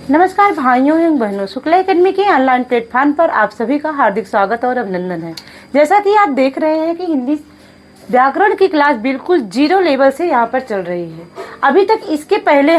नमस्कार भाइयों एवं बहनों, शुक्ला एकेडमी के ऑनलाइन प्लेटफॉर्म पर आप सभी का हार्दिक स्वागत और अभिनंदन है। जैसा कि आप देख रहे हैं कि हिंदी व्याकरण की क्लास बिल्कुल जीरो लेवल से यहाँ पर चल रही है। अभी तक इसके पहले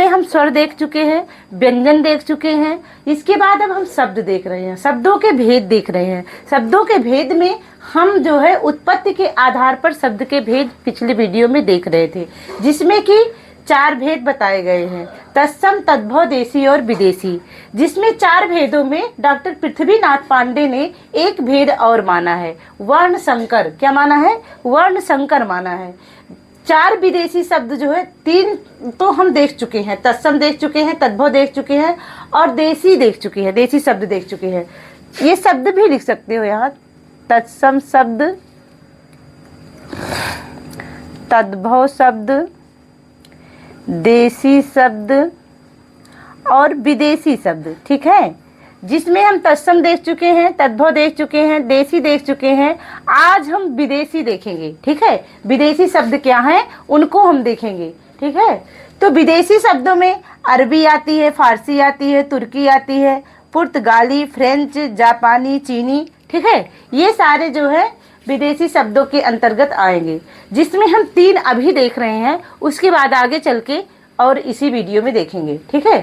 हम स्वर देख चुके हैं, व्यंजन देख चुके हैं। इसके बाद अब हम शब्द देख रहे हैं, शब्दों के भेद देख रहे हैं। शब्दों के भेद में हम जो है उत्पत्ति के आधार पर शब्द के भेद पिछले वीडियो में देख रहे थे, जिसमें कि 4 भेद बताए गए हैं, तत्सम, तद्भव, देशी और विदेशी। जिसमें 4 भेदों में डॉक्टर पृथ्वीनाथ पांडे ने एक भेद और माना है, वर्ण संकर। क्या माना है? वर्ण संकर माना है। 4 विदेशी शब्द जो है, 3 तो हम देख चुके हैं, तत्सम देख चुके हैं, तद्भव देख चुके हैं और देशी देख चुके हैं, देशी शब्द देख चुके हैं। ये शब्द भी लिख सकते हो यहाँ, तत्सम शब्द, तद्भव शब्द, देशी शब्द और विदेशी शब्द। ठीक है, जिसमें हम तत्सम देख चुके हैं, तद्भव देख चुके हैं, देशी देख चुके हैं। आज हम विदेशी देखेंगे। ठीक है, विदेशी शब्द क्या हैं उनको हम देखेंगे। ठीक है, तो विदेशी शब्दों में अरबी आती है, फारसी आती है, तुर्की आती है, पुर्तगाली, फ्रेंच, जापानी, चीनी। ठीक है, ये सारे जो है विदेशी शब्दों के अंतर्गत आएंगे, जिसमें हम 3 अभी देख रहे हैं। उसके बाद आगे चल के और इसी वीडियो में देखेंगे। ठीक है,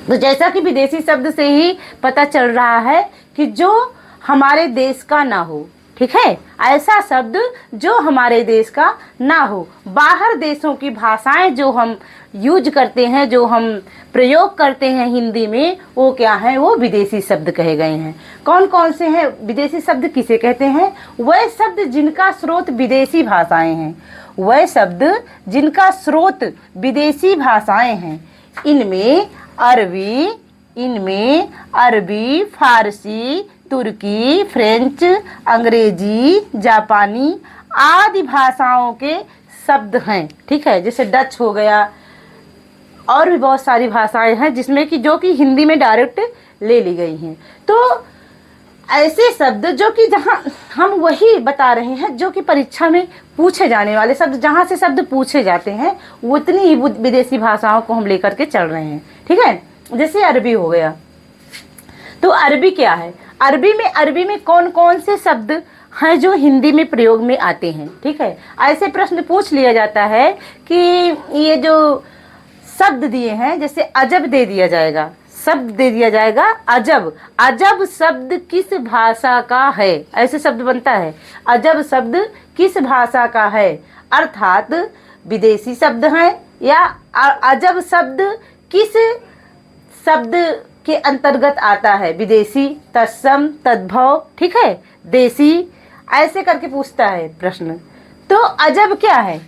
तो जैसा कि विदेशी शब्द से ही पता चल रहा है कि जो हमारे देश का ना हो। ठीक है, ऐसा शब्द जो हमारे देश का ना हो। बाहर देशों की भाषाएं जो हम यूज करते हैं, जो हम प्रयोग करते हैं हिंदी में, वो क्या है? वो विदेशी शब्द कहे गए हैं। कौन कौन से हैं विदेशी शब्द? किसे कहते हैं? वह शब्द जिनका स्रोत विदेशी भाषाएं हैं, वह शब्द जिनका स्रोत विदेशी भाषाएं हैं। इनमें अरबी, फारसी, तुर्की, फ्रेंच, अंग्रेजी, जापानी आदि भाषाओं के शब्द हैं। ठीक है, जैसे डच हो गया, और भी बहुत सारी भाषाएं हैं जिसमें कि जो कि हिंदी में डायरेक्ट ले ली गई हैं। तो ऐसे शब्द जो कि जहाँ हम वही बता रहे हैं जो कि परीक्षा में पूछे जाने वाले शब्द, जहाँ से शब्द पूछे जाते हैं उतनी ही विदेशी भाषाओं को हम लेकर के चल रहे हैं। ठीक है, जैसे अरबी हो गया, तो अरबी क्या है? अरबी में कौन कौन से शब्द हैं जो हिंदी में प्रयोग में आते हैं? ठीक है, ऐसे प्रश्न पूछ लिया जाता है कि ये जो शब्द दिए हैं, जैसे अजब दे दिया जाएगा, शब्द दे दिया जाएगा अजब। अजब शब्द किस भाषा का है? ऐसे शब्द बनता है, अजब शब्द किस भाषा का है? अर्थात विदेशी शब्द है, या अजब शब्द किस शब्द के अंतर्गत आता है? विदेशी, तत्सम, तद्भव, ठीक है, देशी, ऐसे करके पूछता है प्रश्न। तो अजब क्या है?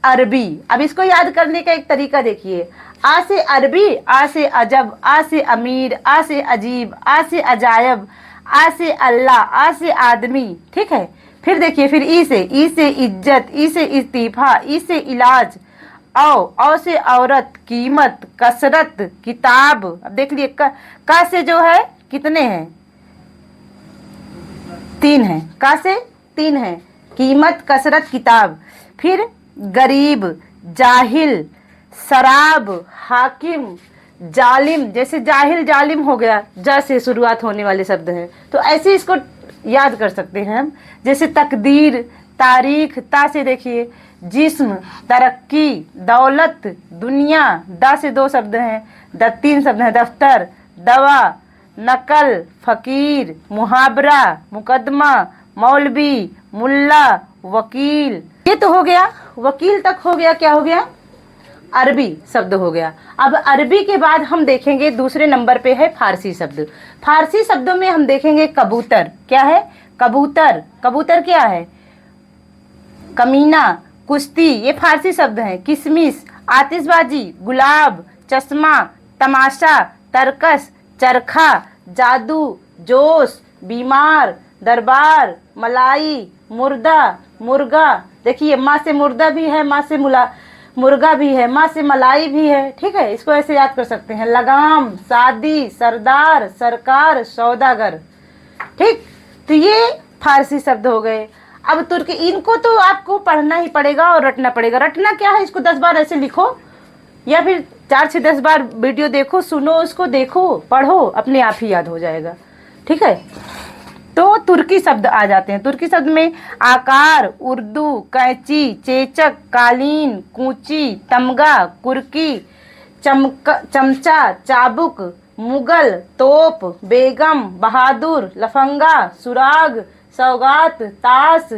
अरबी। अब इसको याद करने का एक तरीका देखिए, आ से अरबी, आ से अजब, आ से अमीर, आ से अजीब, आ से अजायब, आ से अल्लाह, आ से आदमी। ठीक है, फिर देखिए, फिर ई से इज्जत, ई से इस्तीफा, ई से इलाज, औ से औरत, कीमत, कसरत, किताब। अब देख लिए, का से जो है कितने हैं? 3 हैं, का से 3 हैं, कीमत, कसरत, किताब। फिर गरीब, जाहिल, शराब, हाकिम, जालिम। जैसे जाहिल, जालिम हो गया, जा से शुरुआत होने वाले शब्द हैं, तो ऐसे इसको याद कर सकते हैं हम। जैसे तकदीर, तारीख, ता से देखिए, जिस्म, तरक्की, दौलत, दुनिया, दा से 2 शब्द हैं, 3 शब्द हैं, दफ्तर, दवा, नकल, फकीर, मुहावरा, मुकदमा, मौलवी, मुल्ला, वकील। ये तो हो गया, वकील तक हो गया। क्या हो गया? अरबी शब्द हो गया। अब अरबी के बाद हम देखेंगे दूसरे नंबर पे है फारसी शब्द। फारसी शब्दों में हम देखेंगे कबूतर। क्या है? कबूतर। कबूतर क्या है? कमीना, कुश्ती, ये फारसी शब्द हैं। किशमिश, आतिशबाजी, गुलाब, चश्मा, तमाशा, तरकस, चरखा, जादू, जोश, बीमार, दरबार, मलाई, मुर्दा, मुर्गा। देखिए, माँ से मुर्दा भी है, माँ से मुर्गा भी है, माँ से मलाई भी है। ठीक है, इसको ऐसे याद कर सकते हैं। लगाम, शादी, सरदार, सरकार, सौदागर। ठीक, तो ये फारसी शब्द हो गए। अब तुर्की, इनको तो आपको पढ़ना ही पड़ेगा और रटना पड़ेगा। रटना क्या है? इसको 10 बार ऐसे लिखो या फिर 4 से 10 बार वीडियो देखो, सुनो उसको, देखो, पढ़ो, अपने आप ही याद हो जाएगा। ठीक है। तो तुर्की शब्द आ जाते हैं। तुर्की शब्द में आकार, उर्दू, कैंची, चेचक, कालीन, कूची, तमगा, कुर्की, चमचा, चाबुक, मुगल, तोप, बेगम, बहादुर, लफंगा, सुराग, सौगात, ताश,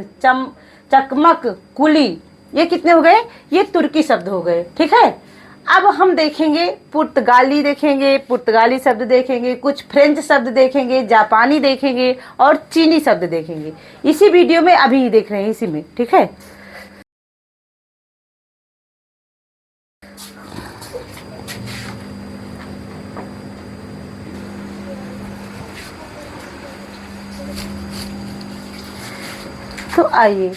चकमक, कुली। ये कितने हो गए? ये तुर्की शब्द हो गए। ठीक है। अब हम देखेंगे पुर्तगाली, देखेंगे पुर्तगाली शब्द, देखेंगे कुछ फ्रेंच शब्द, देखेंगे जापानी, देखेंगे और चीनी शब्द देखेंगे। इसी वीडियो में अभी देख रहे हैं, इसी में। ठीक है। तो आइए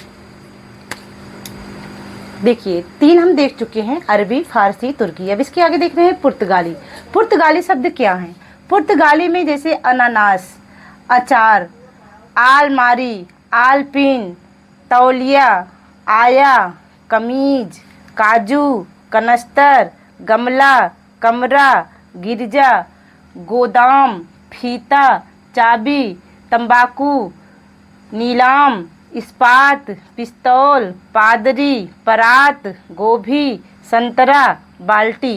देखिए, 3 हम देख चुके हैं, अरबी, फारसी, तुर्की। अब इसके आगे देख रहे हैं पुर्तगाली। पुर्तगाली शब्द क्या हैं? पुर्तगाली में जैसे अनानास, अचार, आलमारी, आलपीन, तौलिया, आया, कमीज, काजू, कनस्तर, गमला, कमरा, गिरजा, गोदाम, फीता, चाबी, तंबाकू, नीलाम, इस्पात, पिस्तौल, पादरी, परात, गोभी, संतरा, बाल्टी।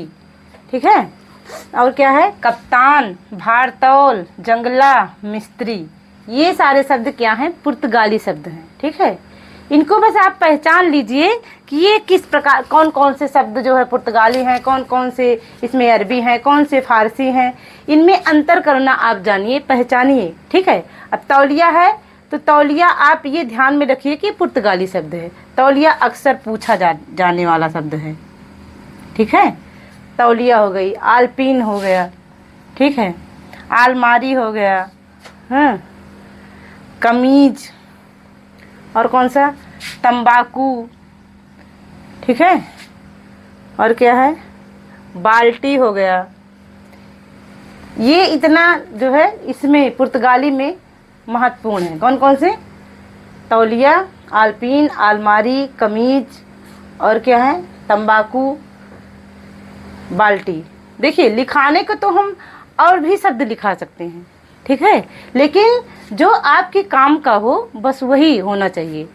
ठीक है। और क्या है? कप्तान, भारतौल, जंगला, मिस्त्री। ये सारे शब्द क्या हैं? पुर्तगाली शब्द हैं। ठीक है। इनको बस आप पहचान लीजिए कि ये किस प्रकार, कौन कौन से शब्द जो है पुर्तगाली हैं, कौन कौन से इसमें अरबी हैं, कौन से फारसी हैं। इनमें अंतर करना आप जानिए, पहचानिए। ठीक है। अब तौलिया है, तो तौलिया आप ये ध्यान में रखिए कि पुर्तगाली शब्द है। तौलिया अक्सर पूछा जाने वाला शब्द है। ठीक है। तौलिया हो गई, आलपीन हो गया। ठीक है। आलमारी हो गया, हाँ, कमीज, और कौन सा? तंबाकू। ठीक है। और क्या है? बाल्टी हो गया। ये इतना जो है इसमें पुर्तगाली में महत्वपूर्ण है। कौन कौन से? तौलिया, आलपीन, आलमारी, कमीज, और क्या है? तंबाकू, बाल्टी। देखिए, लिखाने को तो हम और भी शब्द लिखा सकते हैं। ठीक है। लेकिन जो आपके काम का हो बस वही होना चाहिए,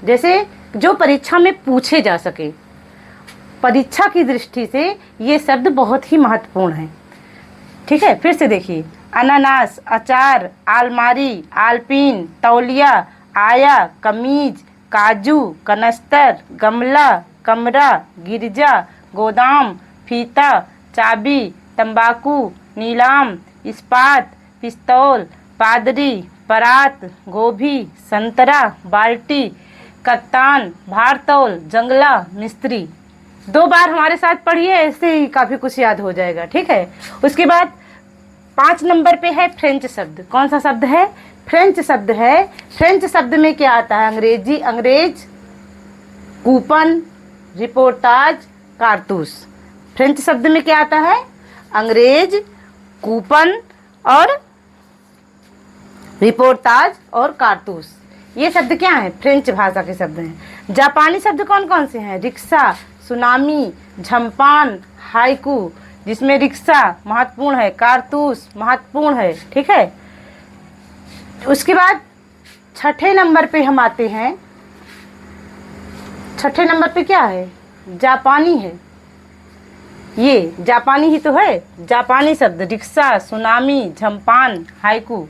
जैसे जो परीक्षा में पूछे जा सके। परीक्षा की दृष्टि से ये शब्द बहुत ही महत्वपूर्ण हैं। ठीक है। फिर से देखिए, अनानास, अचार, आलमारी, आलपीन, तौलिया, आया, कमीज, काजू, कनस्तर, गमला, कमरा, गिरजा, गोदाम, फीता, चाबी, तंबाकू, नीलाम, इस्पात, पिस्तौल, पादरी, परात, गोभी, संतरा, बाल्टी, कप्तान, भारतौल, जंगला, मिस्त्री। 2 बार हमारे साथ पढ़िए, ऐसे ही काफ़ी कुछ याद हो जाएगा। ठीक है। उसके बाद 5 नंबर पे है फ्रेंच शब्द। कौन सा शब्द है? फ्रेंच शब्द है। फ्रेंच शब्द में क्या आता है? अंग्रेजी, अंग्रेज, कूपन, रिपोर्टाज, कारतूस। फ्रेंच शब्द में क्या आता है? अंग्रेज, कूपन और रिपोर्टाज और कारतूस। ये शब्द क्या है? फ्रेंच भाषा के शब्द हैं। जापानी शब्द कौन कौन से हैं? रिक्शा, सुनामी, झम्पान, हाइकू, जिसमें रिक्शा महत्वपूर्ण है, कारतूस महत्वपूर्ण है। ठीक है। उसके बाद 6ठे नंबर पे हम आते हैं। 6ठे नंबर पे क्या है? जापानी है। ये जापानी ही तो है। जापानी शब्द, रिक्शा, सुनामी, झम्पान, हाइकू।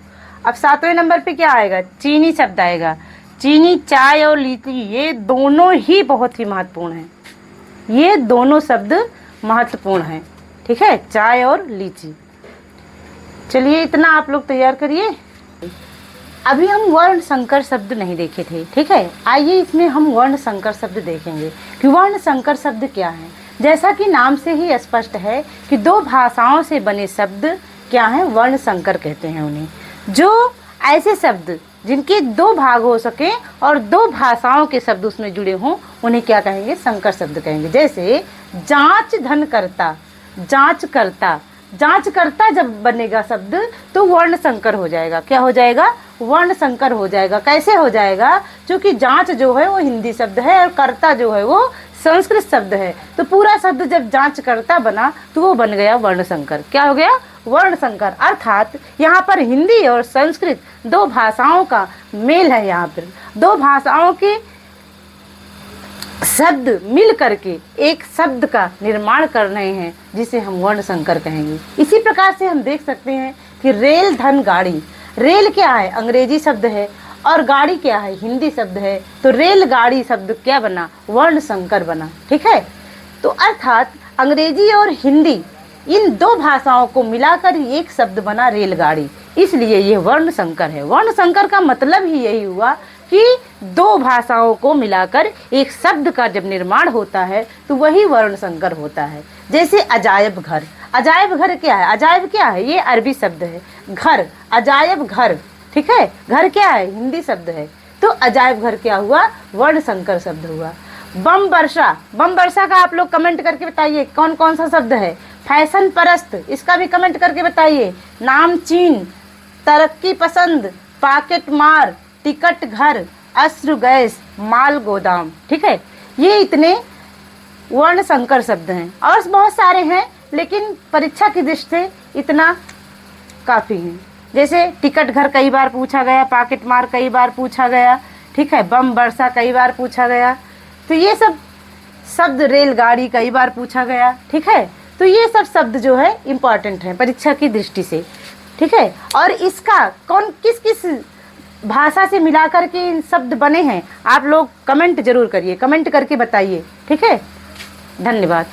अब 7वें नंबर पे क्या आएगा? चीनी शब्द आएगा। चीनी, चाय और लीची, ये दोनों ही बहुत ही महत्वपूर्ण हैं। ये दोनों शब्द महत्वपूर्ण हैं। ठीक है। चाय और लीची। चलिए, इतना आप लोग तैयार करिए। अभी हम वर्ण संकर शब्द नहीं देखे थे। ठीक है। आइए इसमें हम वर्ण संकर शब्द देखेंगे कि वर्ण संकर शब्द क्या है। जैसा कि नाम से ही स्पष्ट है कि 2 भाषाओं से बने शब्द क्या हैं? वर्ण संकर कहते हैं उन्हें। जो ऐसे शब्द जिनके 2 भाग हो सके और 2 भाषाओं के शब्द उसमें जुड़े हों, उन्हें क्या कहेंगे? संकर शब्द कहेंगे। जैसे जांच धन करता, जांच करता। जांच करता जब बनेगा शब्द तो वर्ण संकर हो जाएगा। क्या हो जाएगा? वर्ण संकर हो जाएगा। कैसे हो जाएगा? क्योंकि जांच जो है वो हिंदी शब्द है और करता जो है वो संस्कृत शब्द है। तो पूरा शब्द जब जांच करता बना तो वो बन गया वर्ण संकर। क्या हो गया? वर्ण संकर। अर्थात यहाँ पर हिंदी और संस्कृत दो भाषाओं का मेल है। यहाँ पर दो भाषाओं के शब्द मिल करके एक शब्द का निर्माण कर रहे हैं, जिसे हम वर्ण संकर कहेंगे। इसी प्रकार से हम देख सकते हैं कि रेल, धन, गाड़ी। रेल क्या है? अंग्रेजी शब्द है, और गाड़ी क्या है? हिंदी शब्द है। तो रेलगाड़ी शब्द क्या बना? वर्ण संकर बना। ठीक है। तो अर्थात अंग्रेजी और हिंदी इन दो भाषाओं को मिलाकर एक शब्द बना रेलगाड़ी, इसलिए ये वर्ण संकर है। वर्ण संकर का मतलब ही यही हुआ कि दो भाषाओं को मिलाकर एक शब्द का जब निर्माण होता है तो वही वर्ण संकर होता है। जैसे अजायब घर। अजायब घर क्या है? अजायब क्या है? ये अरबी शब्द है। घर, अजायब घर। ठीक है। घर क्या है? हिंदी शब्द है। तो अजायब घर क्या हुआ? वर्ण संकर शब्द हुआ। बम वर्षा। बम वर्षा का आप लोग कमेंट करके बताइए कौन कौन सा शब्द है। फैशन परस्त, इसका भी कमेंट करके बताइए। नामचीन, तरक्की पसंद, पॉकेट मार, टिकट घर, अश्रु गैस, माल गोदाम। ठीक है। ये इतने वर्ण संकर शब्द हैं, और बहुत सारे हैं, लेकिन परीक्षा की दृष्टि से इतना काफ़ी है। जैसे टिकट घर कई बार पूछा गया, पॉकेट मार कई बार पूछा गया। ठीक है। बम वर्षा कई बार पूछा गया। तो ये सब शब्द, रेलगाड़ी कई बार पूछा गया। ठीक है। तो ये सब शब्द जो है इम्पॉर्टेंट है परीक्षा की दृष्टि से। ठीक है। और इसका कौन किस किस भाषा से मिलाकर के इन शब्द बने हैं, आप लोग कमेंट जरूर करिए, कमेंट करके बताइए। ठीक है। धन्यवाद।